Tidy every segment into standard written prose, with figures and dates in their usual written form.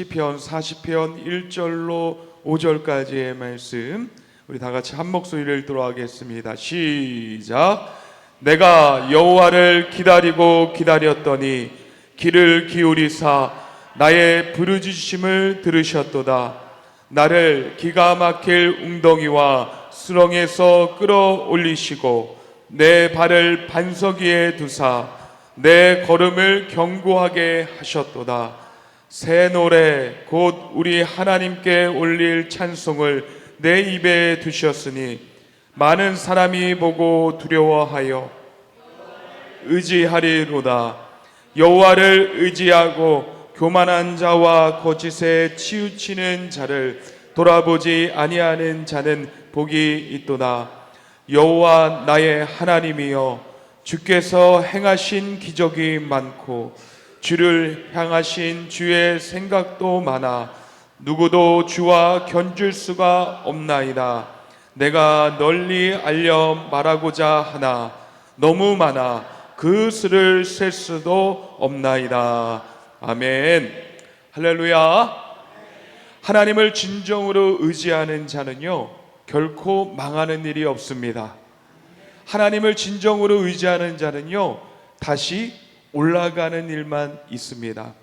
시편 40편 1절로 5절까지의 말씀 우리 다 같이 한 목소리를 읽도록 하겠습니다. 시작. 내가 여호와를 기다리고 기다렸더니 귀를 기울이사 나의 부르짖음을 들으셨도다. 나를 기가 막힐 웅덩이와 수렁에서 끌어올리시고 내 발을 반석 위에 두사 내 걸음을 견고하게 하셨도다. 새 노래 곧 우리 하나님께 올릴 찬송을 내 입에 두셨으니 많은 사람이 보고 두려워하여 의지하리로다. 여호와를 의지하고 교만한 자와 거짓에 치우치는 자를 돌아보지 아니하는 자는 복이 있도다. 여호와 나의 하나님이여, 주께서 행하신 기적이 많고 주를 향하신 주의 생각도 많아 누구도 주와 견줄 수가 없나이다. 내가 널리 알려 말하고자 하나 너무 많아 그 수를 셀 수도 없나이다. 아멘. 할렐루야. 하나님을 진정으로 의지하는 자는요 결코 망하는 일이 없습니다. 하나님을 진정으로 의지하는 자는요 다시 올라가는 일만 있습니다.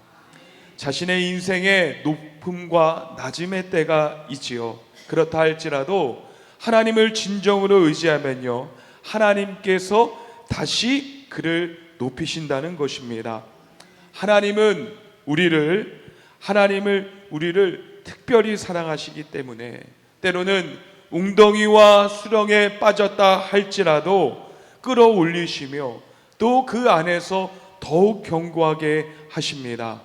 자신의 인생에 높음과 낮음의 때가 있지요. 그렇다 할지라도 하나님을 진정으로 의지하면요 하나님께서 다시 그를 높이신다는 것입니다. 하나님은 우리를 특별히 사랑하시기 때문에 때로는 웅덩이와 수렁에 빠졌다 할지라도 끌어올리시며 또 그 안에서 더욱 견고하게 하십니다.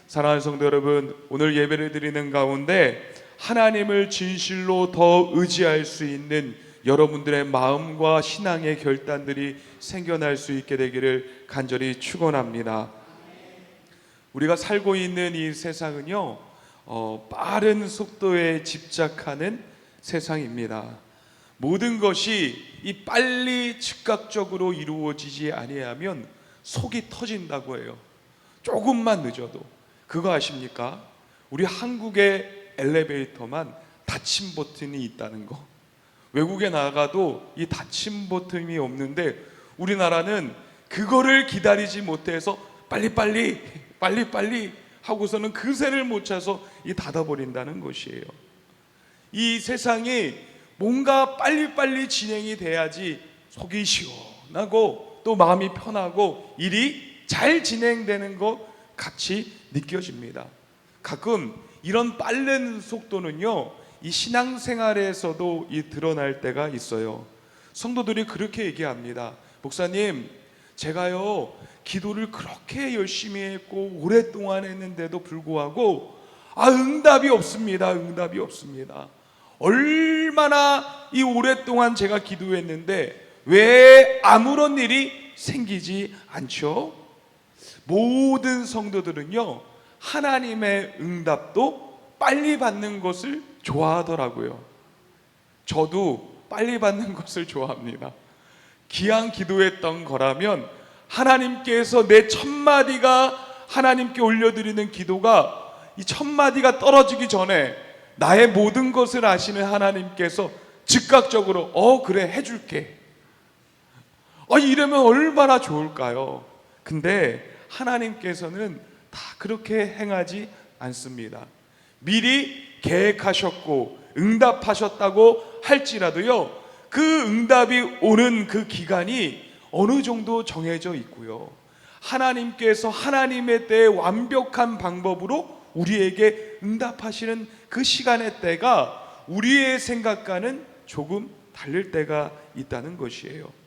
사랑하는 성도 여러분, 오늘 예배를 드리는 가운데 하나님을 진실로 더 의지할 수 있는 여러분들의 마음과 신앙의 결단들이 생겨날 수 있게 되기를 간절히 축원합니다. 우리가 살고 있는 이 세상은요 빠른 속도에 집착하는 세상입니다. 모든 것이 이 빨리 즉각적으로 이루어지지 아니하면 속이 터진다고 해요. 조금만 늦어도. 그거 아십니까? 우리 한국의 엘리베이터만 닫힘 버튼이 있다는 거. 외국에 나가도 이 닫힘 버튼이 없는데 우리나라는 그거를 기다리지 못해서 빨리빨리 하고서는 그새를 못 차서 이 닫아버린다는 것이에요. 이 세상이 뭔가 빨리빨리 진행이 돼야지 속이 시원하고 또 마음이 편하고 일이 잘 진행되는 것 같이 느껴집니다. 가끔 이런 빠른 속도는요 이 신앙생활에서도 드러날 때가 있어요. 성도들이 그렇게 얘기합니다. 목사님, 제가요 기도를 그렇게 열심히 했고 오랫동안 했는데도 불구하고 응답이 없습니다. 응답이 없습니다. 얼마나 이 오랫동안 제가 기도했는데 왜 아무런 일이 생기지 않죠? 모든 성도들은요 하나님의 응답도 빨리 받는 것을 좋아하더라고요. 저도 빨리 받는 것을 좋아합니다. 기왕 기도했던 거라면 하나님께서 내 첫마디가 하나님께 올려드리는 기도가 이 첫마디가 떨어지기 전에 나의 모든 것을 아시는 하나님께서 즉각적으로 그래 해줄게 이러면 얼마나 좋을까요? 근데 하나님께서는 다 그렇게 행하지 않습니다. 미리 계획하셨고 응답하셨다고 할지라도요 그 응답이 오는 그 기간이 어느 정도 정해져 있고요 하나님께서 하나님의 때에 완벽한 방법으로 우리에게 응답하시는 그 시간의 때가 우리의 생각과는 조금 다를 때가 있다는 것이에요.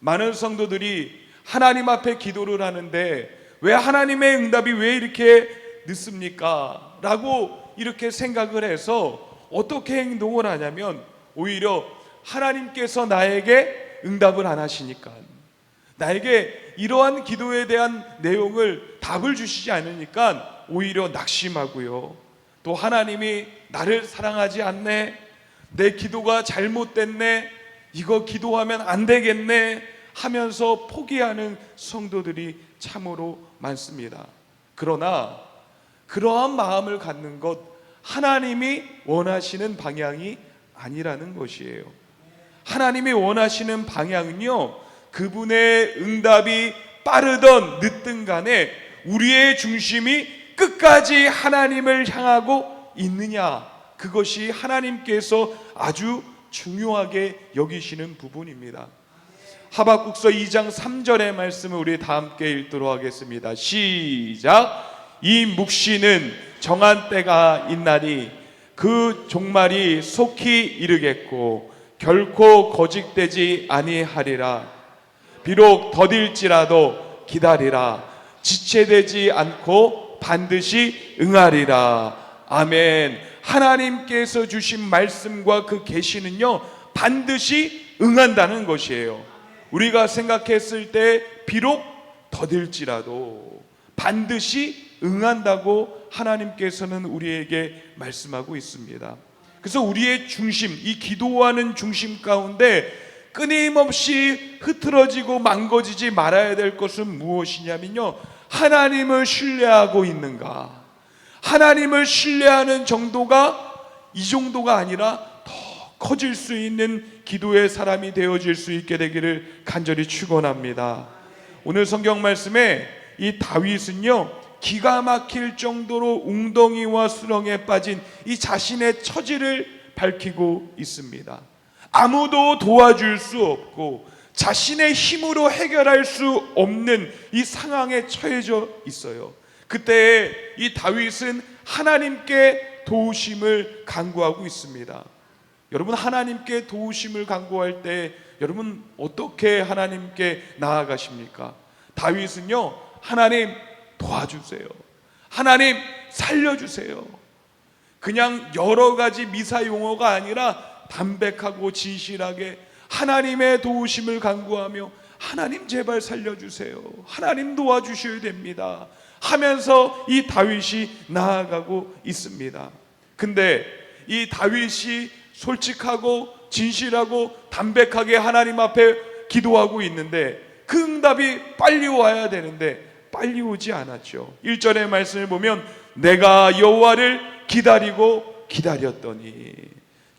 많은 성도들이 하나님 앞에 기도를 하는데 왜 하나님의 응답이 왜 이렇게 늦습니까? 라고 이렇게 생각을 해서 어떻게 행동을 하냐면 오히려 하나님께서 나에게 응답을 안 하시니까, 나에게 이러한 기도에 대한 내용을 답을 주시지 않으니까 오히려 낙심하고요 또 하나님이 나를 사랑하지 않네, 내 기도가 잘못됐네, 이거 기도하면 안 되겠네 하면서 포기하는 성도들이 참으로 많습니다. 그러나 그러한 마음을 갖는 것, 하나님이 원하시는 방향이 아니라는 것이에요. 하나님이 원하시는 방향은요, 그분의 응답이 빠르던 늦든 간에 우리의 중심이 끝까지 하나님을 향하고 있느냐, 그것이 하나님께서 아주 중요하게 여기시는 부분입니다. 하박국서 2장 3절의 말씀을 우리 다 함께 읽도록 하겠습니다. 시작. 이 묵시는 정한 때가 있나니 그 종말이 속히 이르겠고 결코 거짓되지 아니하리라. 비록 더딜지라도 기다리라. 지체되지 않고 반드시 응하리라. 아멘. 하나님께서 주신 말씀과 그 계시는요, 반드시 응한다는 것이에요. 우리가 생각했을 때 비록 더딜지라도 반드시 응한다고 하나님께서는 우리에게 말씀하고 있습니다. 그래서 우리의 중심, 이 기도하는 중심 가운데 끊임없이 흐트러지고 망가지지 말아야 될 것은 무엇이냐면요, 하나님을 신뢰하고 있는가. 하나님을 신뢰하는 정도가 이 정도가 아니라 더 커질 수 있는 기도의 사람이 되어질 수 있게 되기를 간절히 축원합니다. 오늘 성경 말씀에 이 다윗은요, 기가 막힐 정도로 웅덩이와 수렁에 빠진 이 자신의 처지를 밝히고 있습니다. 아무도 도와줄 수 없고 자신의 힘으로 해결할 수 없는 이 상황에 처해져 있어요. 그때 이 다윗은 하나님께 도우심을 간구하고 있습니다. 여러분, 하나님께 도우심을 간구할 때 여러분 어떻게 하나님께 나아가십니까? 다윗은요, 하나님 도와주세요. 하나님 살려주세요. 그냥 여러 가지 미사 용어가 아니라 담백하고 진실하게 하나님의 도우심을 간구하며 하나님 제발 살려주세요. 하나님 도와주셔야 됩니다 하면서 이 다윗이 나아가고 있습니다. 근데 이 다윗이 솔직하고 진실하고 담백하게 하나님 앞에 기도하고 있는데 그 응답이 빨리 와야 되는데 빨리 오지 않았죠. 1절의 말씀을 보면 내가 여호와를 기다리고 기다렸더니,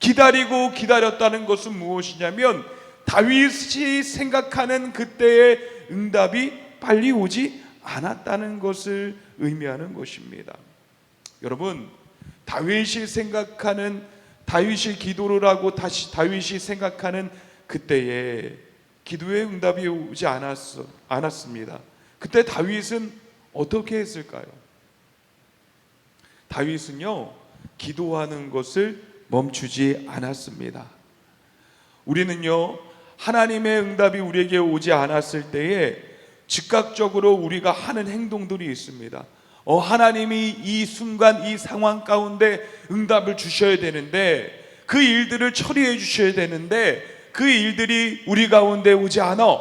기다리고 기다렸다는 것은 무엇이냐면 다윗이 생각하는 그때의 응답이 빨리 오지 않았다는 것을 의미하는 것입니다. 여러분, 다윗이 생각하는, 다윗이 기도를 하고 다시 다윗이 생각하는 그때에 기도의 응답이 오지 않았습니다. 그때 다윗은 어떻게 했을까요? 다윗은요, 기도하는 것을 멈추지 않았습니다. 우리는요, 하나님의 응답이 우리에게 오지 않았을 때에 즉각적으로 우리가 하는 행동들이 있습니다. 하나님이 이 순간 이 상황 가운데 응답을 주셔야 되는데, 그 일들을 처리해 주셔야 되는데 그 일들이 우리 가운데 오지 않아.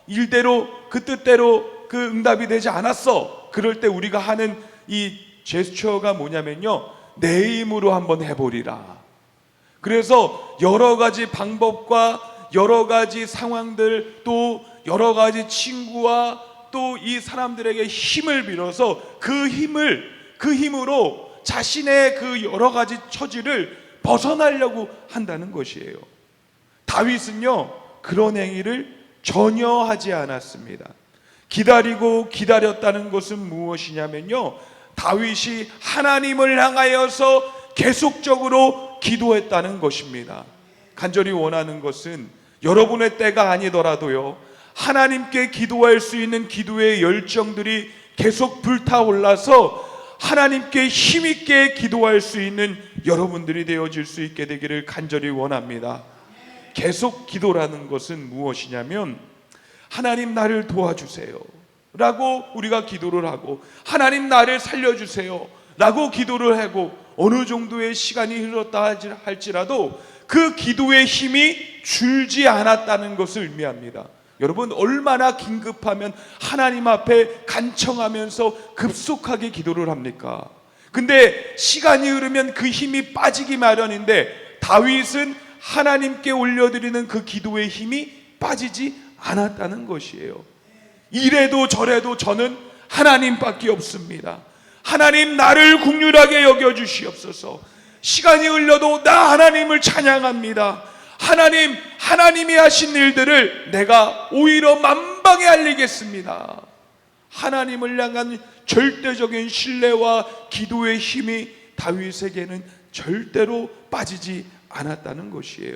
일대로 그 뜻대로 그 응답이 되지 않았어. 그럴 때 우리가 하는 이 제스처가 뭐냐면요, 내 힘으로 한번 해보리라. 그래서 여러 가지 방법과 여러 가지 상황들, 또 여러 가지 친구와 또 이 사람들에게 힘을 빌어서 그 힘으로 자신의 그 여러 가지 처지를 벗어나려고 한다는 것이에요. 다윗은요, 그런 행위를 전혀 하지 않았습니다. 기다리고 기다렸다는 것은 무엇이냐면요, 다윗이 하나님을 향하여서 계속적으로 기도했다는 것입니다. 간절히 원하는 것은 여러분의 때가 아니더라도요, 하나님께 기도할 수 있는 기도의 열정들이 계속 불타올라서 하나님께 힘있게 기도할 수 있는 여러분들이 되어질 수 있게 되기를 간절히 원합니다. 계속 기도라는 것은 무엇이냐면 하나님 나를 도와주세요 라고 우리가 기도를 하고, 하나님 나를 살려주세요 라고 기도를 하고, 어느 정도의 시간이 흘렀다 할지라도 그 기도의 힘이 줄지 않았다는 것을 의미합니다. 여러분, 얼마나 긴급하면 하나님 앞에 간청하면서 급속하게 기도를 합니까? 근데 시간이 흐르면 그 힘이 빠지기 마련인데 다윗은 하나님께 올려드리는 그 기도의 힘이 빠지지 않았다는 것이에요. 이래도 저래도 저는 하나님밖에 없습니다. 하나님 나를 긍휼하게 여겨 주시옵소서. 시간이 흘러도 나 하나님을 찬양합니다. 하나님이 하신 일들을 내가 오히려 만방에 알리겠습니다. 하나님을 향한 절대적인 신뢰와 기도의 힘이 다윗에게는 절대로 빠지지 않았다는 것이에요.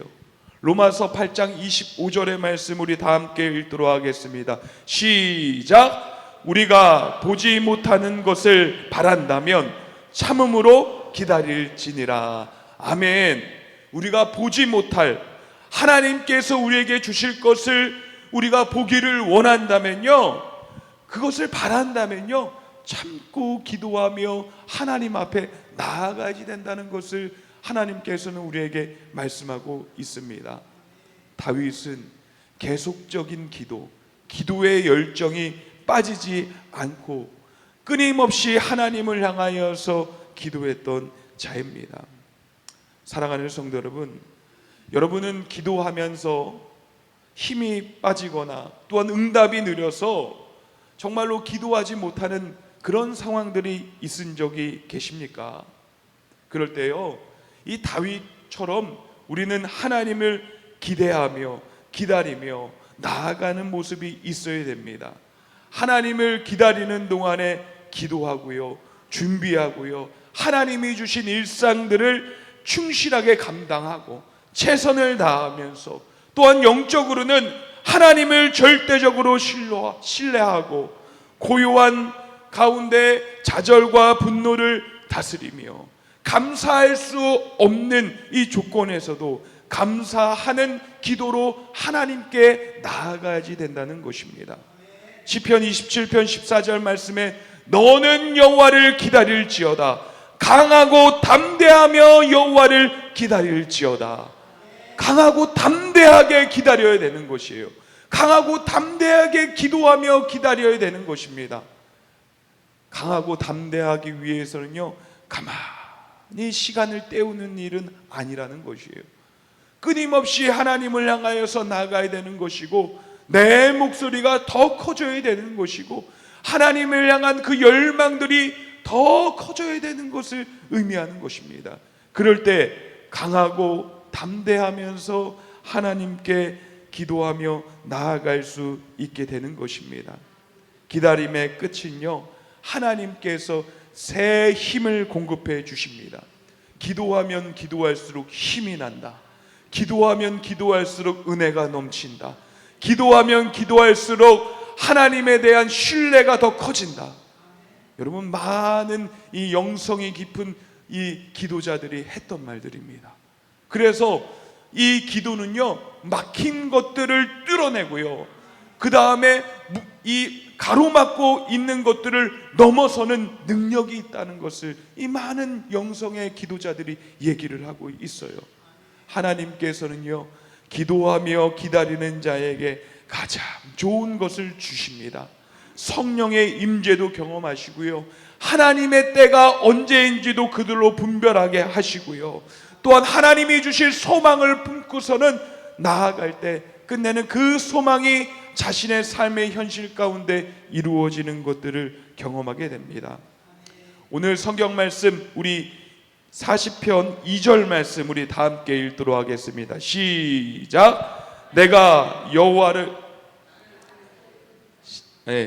로마서 8장 25절의 말씀 우리 다 함께 읽도록 하겠습니다. 시작. 우리가 보지 못하는 것을 바란다면 참음으로 기다릴지니라. 아멘. 우리가 보지 못할 하나님께서 우리에게 주실 것을 우리가 보기를 원한다면요, 그것을 바란다면요, 참고 기도하며 하나님 앞에 나아가야 된다는 것을 하나님께서는 우리에게 말씀하고 있습니다. 다윗은 계속적인 기도의 열정이 빠지지 않고 끊임없이 하나님을 향하여서 기도했던 자입니다. 사랑하는 성도 여러분, 여러분은 기도하면서 힘이 빠지거나 또한 응답이 느려서 정말로 기도하지 못하는 그런 상황들이 있은 적이 계십니까? 그럴 때요, 이 다윗처럼 우리는 하나님을 기대하며 기다리며 나아가는 모습이 있어야 됩니다. 하나님을 기다리는 동안에 기도하고요, 준비하고요, 하나님이 주신 일상들을 충실하게 감당하고 최선을 다하면서 또한 영적으로는 하나님을 절대적으로 신뢰하고 고요한 가운데 좌절과 분노를 다스리며 감사할 수 없는 이 조건에서도 감사하는 기도로 하나님께 나아가야지 된다는 것입니다. 시편 27편 14절 말씀에 너는 여호와를 기다릴지어다. 강하고 담대하며 여호와를 기다릴지어다. 강하고 담대하게 기다려야 되는 것이에요. 강하고 담대하게 기도하며 기다려야 되는 것입니다. 강하고 담대하기 위해서는요, 가만히 시간을 때우는 일은 아니라는 것이에요. 끊임없이 하나님을 향하여서 나아가야 되는 것이고, 내 목소리가 더 커져야 되는 것이고, 하나님을 향한 그 열망들이 더 커져야 되는 것을 의미하는 것입니다. 그럴 때 강하고 담대하면서 하나님께 기도하며 나아갈 수 있게 되는 것입니다. 기다림의 끝은요, 하나님께서 새 힘을 공급해 주십니다. 기도하면 기도할수록 힘이 난다. 기도하면 기도할수록 은혜가 넘친다. 기도하면 기도할수록 하나님에 대한 신뢰가 더 커진다. 여러분, 많은 이 영성이 깊은 이 기도자들이 했던 말들입니다. 그래서 이 기도는요, 막힌 것들을 뚫어내고요, 그 다음에 이 가로막고 있는 것들을 넘어서는 능력이 있다는 것을 이 많은 영성의 기도자들이 얘기를 하고 있어요. 하나님께서는요, 기도하며 기다리는 자에게 가장 좋은 것을 주십니다. 성령의 임재도 경험하시고요, 하나님의 때가 언제인지도 그들로 분별하게 하시고요, 또한 하나님이 주실 소망을 품고서는 나아갈 때 끝내는 그 소망이 자신의 삶의 현실 가운데 이루어지는 것들을 경험하게 됩니다. 오늘 성경 말씀 우리 40편 2절 말씀 우리 다 함께 읽도록 하겠습니다. 시작. 내가 여호와를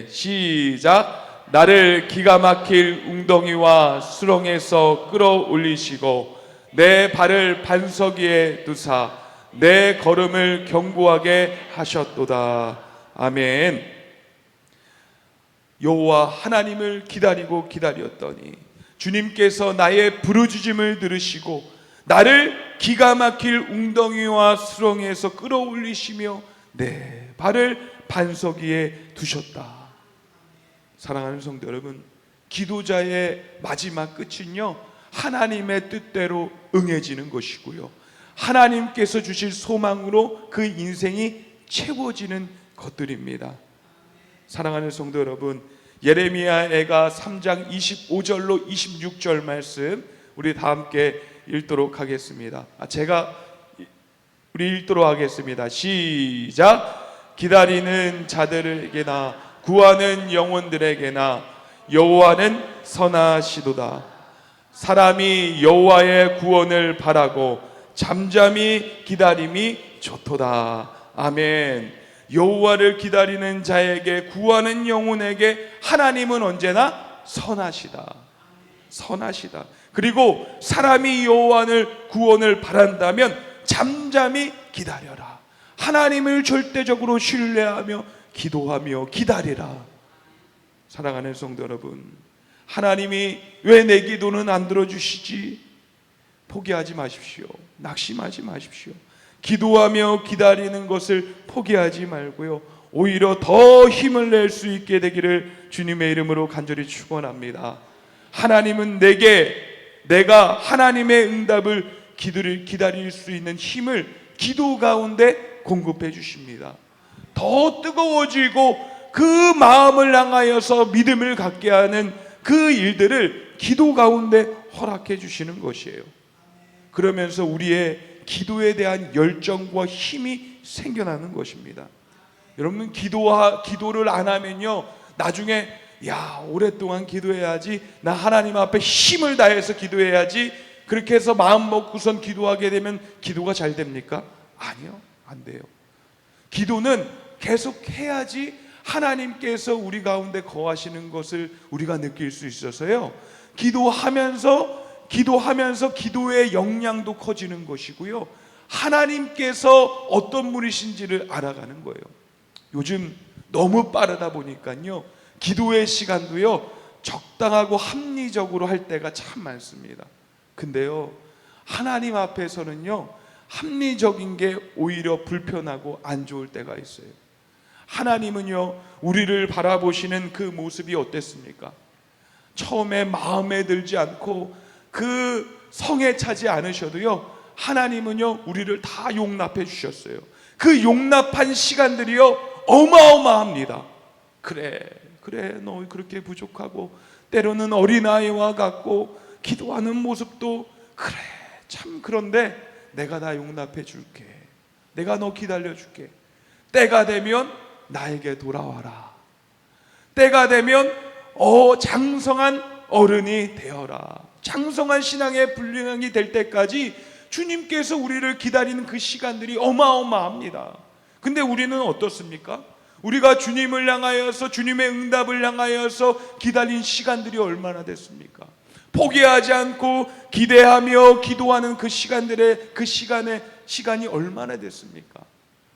시작. 나를 기가 막힐 웅덩이와 수렁에서 끌어올리시고 내 발을 반석 위에 두사 내 걸음을 견고하게 하셨도다. 아멘. 여호와 하나님을 기다리고 기다렸더니 주님께서 나의 부르짖음을 들으시고 나를 기가 막힐 웅덩이와 수렁에서 끌어올리시며 내 발을 반석 위에 두셨다. 사랑하는 성도 여러분, 기도자의 마지막 끝은요, 하나님의 뜻대로 응해지는 것이고요, 하나님께서 주실 소망으로 그 인생이 채워지는 것들입니다. 사랑하는 성도 여러분, 예레미야가 3장 25절로 26절 말씀 우리 다 함께 읽도록 하겠습니다. 우리 읽도록 하겠습니다. 시작. 기다리는 자들에게나 구하는 영혼들에게나 여호와는 선하시도다. 사람이 여호와의 구원을 바라고 잠잠히 기다림이 좋도다. 아멘. 여호와를 기다리는 자에게, 구하는 영혼에게 하나님은 언제나 선하시다. 선하시다. 그리고 사람이 여호와를 구원을 바란다면 잠잠히 기다려라. 하나님을 절대적으로 신뢰하며 기도하며 기다리라. 사랑하는 성도 여러분, 하나님이 왜 내 기도는 안 들어주시지? 포기하지 마십시오. 낙심하지 마십시오. 기도하며 기다리는 것을 포기하지 말고요, 오히려 더 힘을 낼 수 있게 되기를 주님의 이름으로 간절히 축원합니다. 하나님은 내가 하나님의 응답을 기다릴 수 있는 힘을 기도 가운데 공급해 주십니다. 더 뜨거워지고 그 마음을 향하여서 믿음을 갖게 하는 그 일들을 기도 가운데 허락해 주시는 것이에요. 그러면서 우리의 기도에 대한 열정과 힘이 생겨나는 것입니다. 여러분, 기도를 안 하면요, 나중에 오랫동안 기도해야지, 나 하나님 앞에 힘을 다해서 기도해야지, 그렇게 해서 마음 먹고선 기도하게 되면 기도가 잘 됩니까? 아니요, 안 돼요. 기도는 계속 해야지 하나님께서 우리 가운데 거하시는 것을 우리가 느낄 수 있어서요, 기도하면서 기도의 역량도 커지는 것이고요, 하나님께서 어떤 분이신지를 알아가는 거예요. 요즘 너무 빠르다 보니까요, 기도의 시간도요 적당하고 합리적으로 할 때가 참 많습니다. 근데요, 하나님 앞에서는요 합리적인 게 오히려 불편하고 안 좋을 때가 있어요. 하나님은요 우리를 바라보시는 그 모습이 어땠습니까? 처음에 마음에 들지 않고 그 성에 차지 않으셔도요, 하나님은요 우리를 다 용납해 주셨어요. 그 용납한 시간들이요 어마어마합니다. 그래 너 그렇게 부족하고 때로는 어린아이와 같고 기도하는 모습도 그래 참, 그런데 내가 다 용납해 줄게. 내가 너 기다려 줄게. 때가 되면 나에게 돌아와라. 때가 되면 장성한 어른이 되어라. 장성한 신앙의 분량이 될 때까지 주님께서 우리를 기다리는 그 시간들이 어마어마합니다. 근데 우리는 어떻습니까? 우리가 주님을 향하여서, 주님의 응답을 향하여서 기다린 시간들이 얼마나 됐습니까? 포기하지 않고 기대하며 기도하는 그 시간이 얼마나 됐습니까?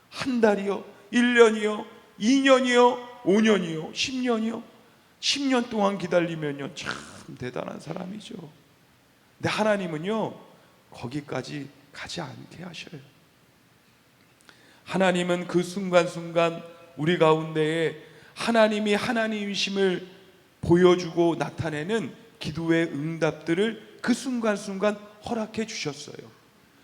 한 달이요? 1년이요? 2년이요? 5년이요? 10년이요? 10년 동안 기다리면요 참 대단한 사람이죠. 근데 하나님은요 거기까지 가지 않게 하셔요. 하나님은 그 순간순간 우리 가운데에 하나님이 하나님이심을 보여주고 나타내는 기도의 응답들을 그 순간순간 허락해 주셨어요.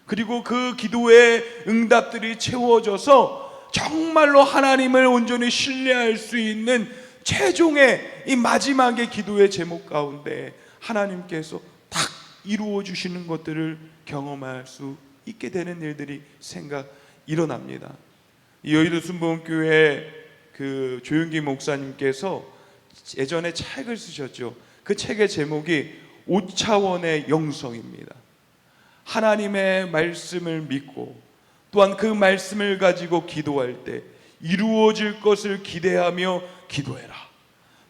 그리고 그 기도의 응답들이 채워져서 정말로 하나님을 온전히 신뢰할 수 있는 최종의 이 마지막의 기도의 제목 가운데 하나님께서 딱 이루어 주시는 것들을 경험할 수 있게 되는 일들이 일어납니다. 여의도 순복음교회 그 조윤기 목사님께서 예전에 책을 쓰셨죠. 그 책의 제목이 5차원의 영성입니다. 하나님의 말씀을 믿고 또한 그 말씀을 가지고 기도할 때 이루어질 것을 기대하며 기도해라.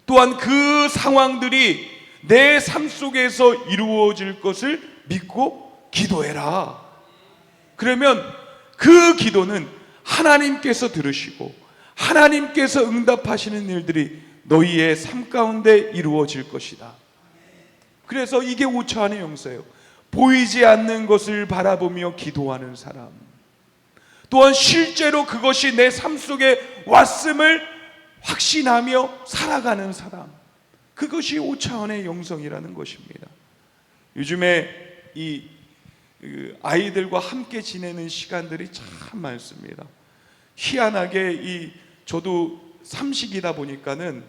또한 그 상황들이 내 삶 속에서 이루어질 것을 믿고 기도해라. 그러면 그 기도는 하나님께서 들으시고 하나님께서 응답하시는 일들이 너희의 삶 가운데 이루어질 것이다. 그래서 이게 5차원의 영성이에요. 보이지 않는 것을 바라보며 기도하는 사람, 또한 실제로 그것이 내 삶 속에 왔음을 확신하며 살아가는 사람, 그것이 5차원의 영성이라는 것입니다. 요즘에 이 아이들과 함께 지내는 시간들이 참 많습니다. 희한하게 저도 삼식이다 보니까는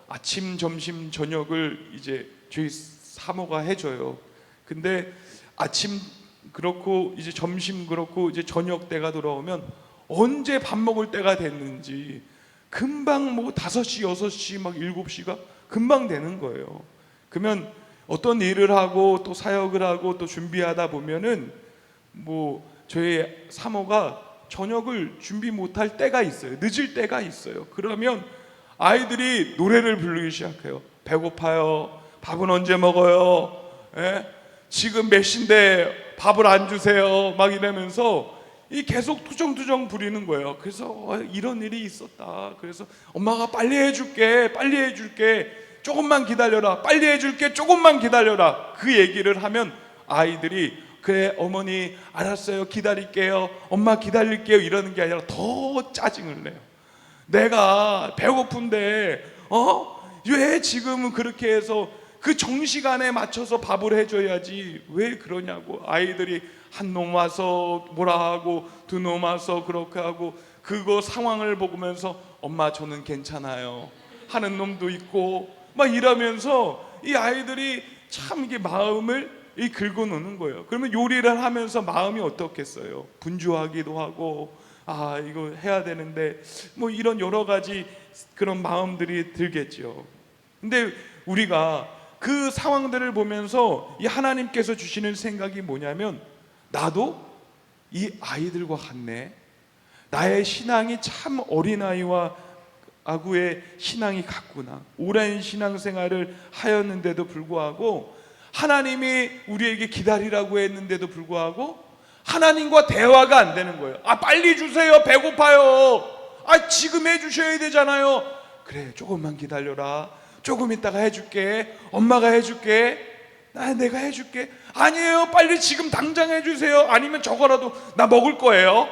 아침, 점심, 저녁을 이제 저희 사모가 해줘요. 근데 아침 그렇고 이제 점심 그렇고 이제 저녁 때가 돌아오면 언제 밥 먹을 때가 됐는지 금방 5시, 6시, 7시가 금방 되는 거예요. 그러면 어떤 일을 하고 또 사역을 하고 또 준비하다 보면은 저희 사모가 저녁을 준비 못할 때가 있어요. 늦을 때가 있어요. 그러면 아이들이 노래를 부르기 시작해요. 배고파요. 밥은 언제 먹어요? 예? 지금 몇 시인데 밥을 안 주세요. 막 이러면서 계속 투정투정 부리는 거예요. 그래서 이런 일이 있었다. 그래서 엄마가 빨리 해줄게, 빨리 해줄게, 조금만 기다려라, 빨리 해줄게, 조금만 기다려라. 그 얘기를 하면 아이들이 그래 어머니 알았어요, 기다릴게요, 엄마 기다릴게요 이러는 게 아니라 더 짜증을 내요. 내가 배고픈데 왜 지금은 그렇게 해서 그 정시간에 맞춰서 밥을 해줘야지 왜 그러냐고. 아이들이 한 놈 와서 뭐라 하고 두 놈 와서 그렇게 하고 그거 상황을 보면서 엄마 저는 괜찮아요 하는 놈도 있고 막 이러면서 이 아이들이 참 이게 마음을 긁어놓는 거예요. 그러면 요리를 하면서 마음이 어떻겠어요? 분주하기도 하고 이거 해야 되는데 이런 여러 가지 그런 마음들이 들겠죠. 근데 우리가 그 상황들을 보면서 이 하나님께서 주시는 생각이 뭐냐면 나도 이 아이들과 같네. 나의 신앙이 참 어린아이와 아구의 신앙이 같구나. 오랜 신앙생활을 하였는데도 불구하고 하나님이 우리에게 기다리라고 했는데도 불구하고 하나님과 대화가 안 되는 거예요. 빨리 주세요, 배고파요. 지금 해주셔야 되잖아요. 그래 조금만 기다려라, 조금 있다가 해줄게, 엄마가 해줄게, 내가 해줄게. 아니에요, 빨리 지금 당장 해주세요. 아니면 저거라도 나 먹을 거예요.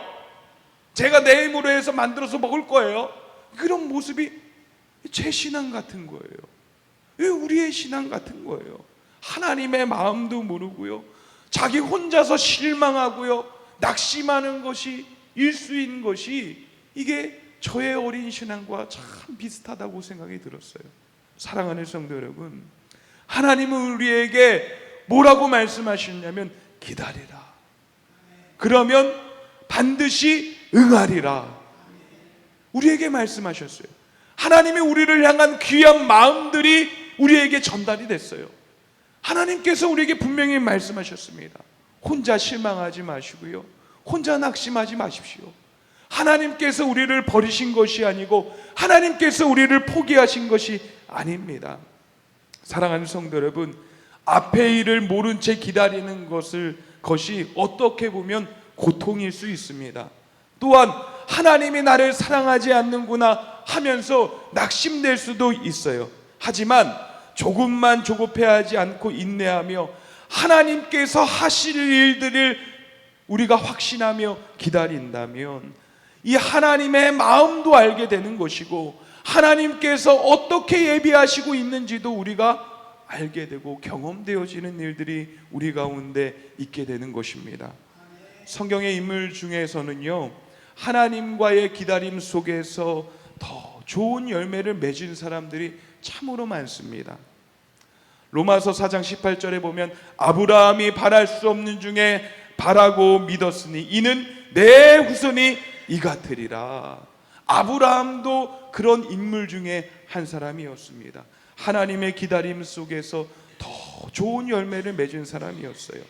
제가 내 힘으로 해서 만들어서 먹을 거예요. 그런 모습이 제 신앙 같은 거예요. 우리의 신앙 같은 거예요. 하나님의 마음도 모르고요, 자기 혼자서 실망하고요, 낙심하는 것이 일수인 것이 이게 저의 어린 신앙과 참 비슷하다고 생각이 들었어요. 사랑하는 성도 여러분, 하나님은 우리에게 뭐라고 말씀하셨냐면 기다리라, 그러면 반드시 응하리라 우리에게 말씀하셨어요. 하나님이 우리를 향한 귀한 마음들이 우리에게 전달이 됐어요. 하나님께서 우리에게 분명히 말씀하셨습니다. 혼자 실망하지 마시고요, 혼자 낙심하지 마십시오. 하나님께서 우리를 버리신 것이 아니고 하나님께서 우리를 포기하신 것이 아닙니다. 사랑하는 성도 여러분, 앞의 일을 모른 채 기다리는 것이 어떻게 보면 고통일 수 있습니다. 또한 하나님이 나를 사랑하지 않는구나 하면서 낙심될 수도 있어요. 하지만 조금만 조급해하지 않고 인내하며 하나님께서 하실 일들을 우리가 확신하며 기다린다면 이 하나님의 마음도 알게 되는 것이고 하나님께서 어떻게 예비하시고 있는지도 우리가 알게 되고 경험되어지는 일들이 우리 가운데 있게 되는 것입니다. 성경의 인물 중에서는요, 하나님과의 기다림 속에서 더 좋은 열매를 맺은 사람들이 참으로 많습니다. 로마서 4장 18절에 보면 아브라함이 바랄 수 없는 중에 바라고 믿었으니 이는 내 후손이 이 같으리라. 아브라함도 그런 인물 중에 한 사람이었습니다. 하나님의 기다림 속에서 더 좋은 열매를 맺은 사람이었어요.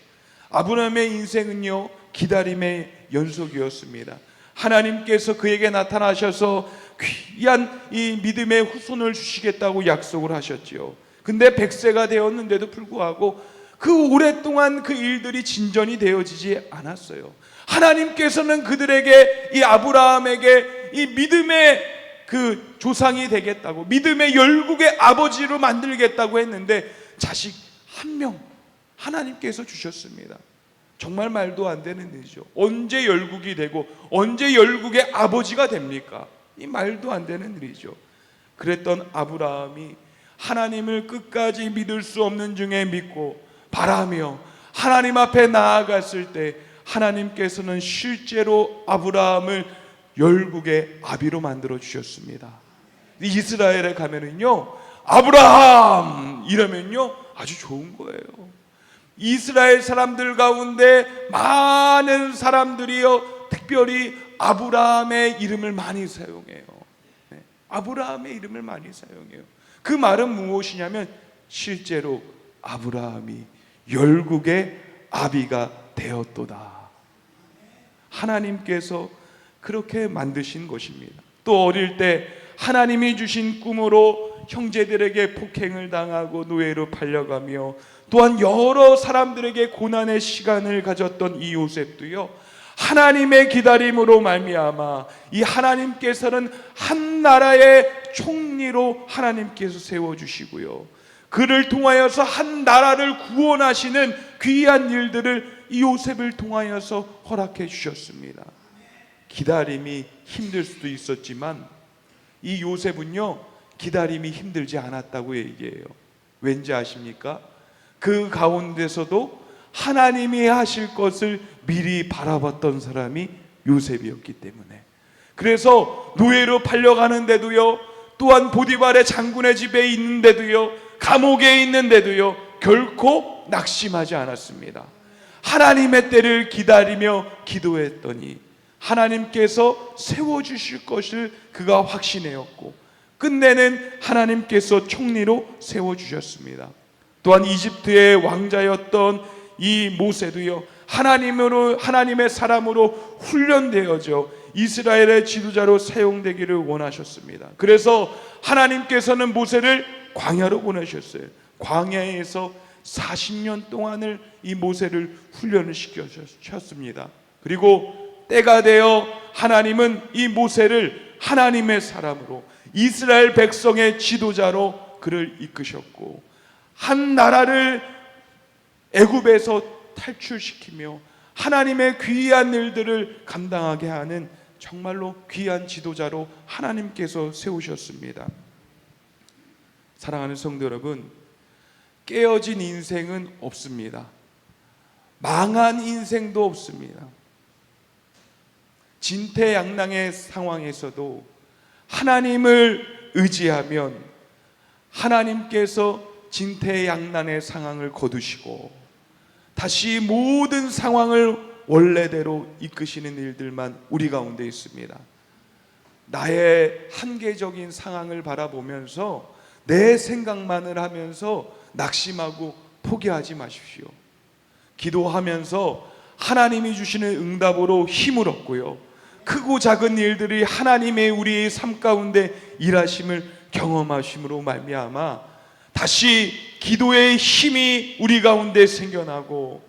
아브라함의 인생은요, 기다림의 연속이었습니다. 하나님께서 그에게 나타나셔서 귀한 이 믿음의 후손을 주시겠다고 약속을 하셨지요. 근데 100세가 되었는데도 불구하고 그 오랫동안 그 일들이 진전이 되어지지 않았어요. 하나님께서는 그들에게, 이 아브라함에게 이 믿음의 그 조상이 되겠다고, 믿음의 열국의 아버지로 만들겠다고 했는데 자식 한 명 하나님께서 주셨습니다. 정말 말도 안 되는 일이죠. 언제 열국이 되고 언제 열국의 아버지가 됩니까? 이 말도 안 되는 일이죠. 그랬던 아브라함이 하나님을 끝까지 믿을 수 없는 중에 믿고 바라며 하나님 앞에 나아갔을 때 하나님께서는 실제로 아브라함을 열국의 아비로 만들어 주셨습니다. 이스라엘에 가면은요, 아브라함 이러면요 아주 좋은 거예요. 이스라엘 사람들 가운데 많은 사람들이요 특별히 아브라함의 이름을 많이 사용해요. 아브라함의 이름을 많이 사용해요. 그 말은 무엇이냐면 실제로 아브라함이 열국의 아비가 되었도다. 하나님께서 그렇게 만드신 것입니다. 또 어릴 때 하나님이 주신 꿈으로 형제들에게 폭행을 당하고 노예로 팔려가며 또한 여러 사람들에게 고난의 시간을 가졌던 이 요셉도요, 하나님의 기다림으로 말미암아 이 하나님께서는 한 나라의 총리로 하나님께서 세워주시고요, 그를 통하여서 한 나라를 구원하시는 귀한 일들을 이 요셉을 통하여서 허락해 주셨습니다. 기다림이 힘들 수도 있었지만 이 요셉은요, 기다림이 힘들지 않았다고 얘기해요. 왠지 아십니까? 그 가운데서도 하나님이 하실 것을 미리 바라봤던 사람이 요셉이었기 때문에, 그래서 노예로 팔려가는데도요, 또한 보디발의 장군의 집에 있는데도요, 감옥에 있는데도요, 결코 낙심하지 않았습니다. 하나님의 때를 기다리며 기도했더니 하나님께서 세워주실 것을 그가 확신하였고, 끝내는 하나님께서 총리로 세워주셨습니다. 또한 이집트의 왕자였던 이 모세도요, 하나님의 사람으로 훈련되어져 이스라엘의 지도자로 사용되기를 원하셨습니다. 그래서 하나님께서는 모세를 광야로 보내셨어요. 광야에서 40년 동안을 이 모세를 훈련을 시키셨습니다. 그리고 때가 되어 하나님은 이 모세를 하나님의 사람으로 이스라엘 백성의 지도자로 그를 이끄셨고, 한 나라를 애굽에서 탈출시키며 하나님의 귀한 일들을 감당하게 하는 정말로 귀한 지도자로 하나님께서 세우셨습니다. 사랑하는 성도 여러분, 깨어진 인생은 없습니다. 망한 인생도 없습니다. 진퇴양난의 상황에서도 하나님을 의지하면 하나님께서 진퇴양난의 상황을 거두시고 다시 모든 상황을 원래대로 이끄시는 일들만 우리 가운데 있습니다. 나의 한계적인 상황을 바라보면서 내 생각만을 하면서 낙심하고 포기하지 마십시오. 기도하면서 하나님이 주시는 응답으로 힘을 얻고요, 크고 작은 일들이 하나님의 우리의 삶 가운데 일하심을 경험하심으로 말미암아 다시 기도의 힘이 우리 가운데 생겨나고,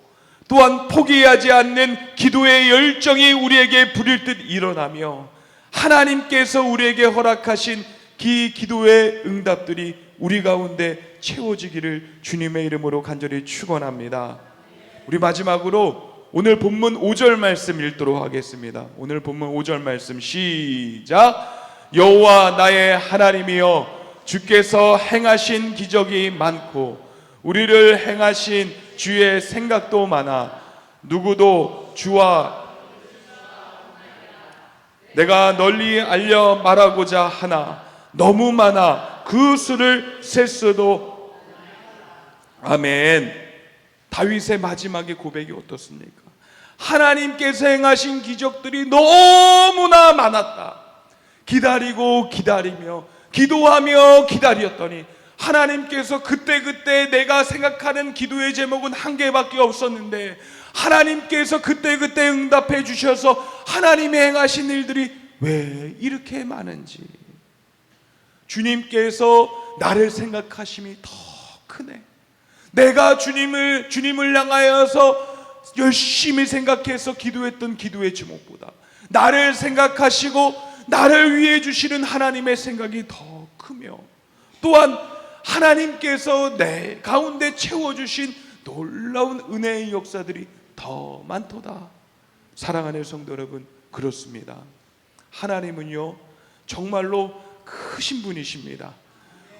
또한 포기하지 않는 기도의 열정이 우리에게 불일 듯 일어나며 하나님께서 우리에게 허락하신 이 기도의 응답들이 우리 가운데 채워지기를 주님의 이름으로 간절히 축원합니다. 우리 마지막으로 오늘 본문 5절 말씀 읽도록 하겠습니다. 오늘 본문 5절 말씀 시작. 여호와 나의 하나님이여, 주께서 행하신 기적이 많고 우리를 행하신 주의 생각도 많아 누구도 주와 내가 널리 알려 말하고자 하나 너무 많아 그 수를 셀 수도. 아멘. 다윗의 마지막의 고백이 어떻습니까? 하나님께서 행하신 기적들이 너무나 많았다. 기다리고 기다리며 기도하며 기다렸더니 하나님께서 그때 내가 생각하는 기도의 제목은 한 개밖에 없었는데 하나님께서 그때 응답해 주셔서 하나님의 행하신 일들이 왜 이렇게 많은지, 주님께서 나를 생각하심이 더 크네. 내가 주님을 향하여서 열심히 생각해서 기도했던 기도의 제목보다 나를 생각하시고 나를 위해 주시는 하나님의 생각이 더 크며, 또한 하나님께서 내 가운데 채워주신 놀라운 은혜의 역사들이 더 많도다. 사랑하는 성도 여러분, 그렇습니다. 하나님은요 정말로 크신 분이십니다.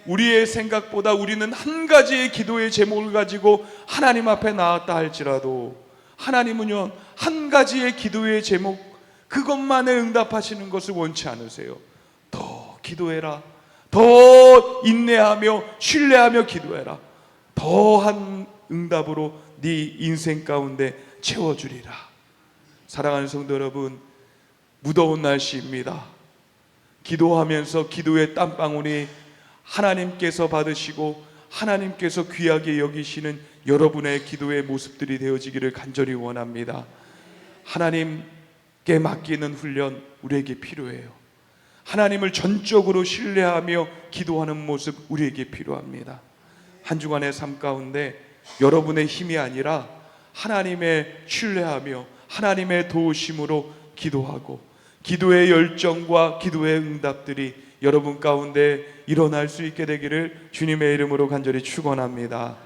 우리의 생각보다 우리는 한 가지의 기도의 제목을 가지고 하나님 앞에 나왔다 할지라도 하나님은요 한 가지의 기도의 제목 그것만에 응답하시는 것을 원치 않으세요. 더 기도해라, 더 인내하며 신뢰하며 기도해라, 더한 응답으로 네 인생 가운데 채워주리라. 사랑하는 성도 여러분, 무더운 날씨입니다. 기도하면서 기도의 땀방울이 하나님께서 받으시고 하나님께서 귀하게 여기시는 여러분의 기도의 모습들이 되어지기를 간절히 원합니다. 하나님께 맡기는 훈련 우리에게 필요해요. 하나님을 전적으로 신뢰하며 기도하는 모습 우리에게 필요합니다. 한 주간의 삶 가운데 여러분의 힘이 아니라 하나님의 신뢰하며 하나님의 도우심으로 기도하고 기도의 열정과 기도의 응답들이 여러분 가운데 일어날 수 있게 되기를 주님의 이름으로 간절히 축원합니다.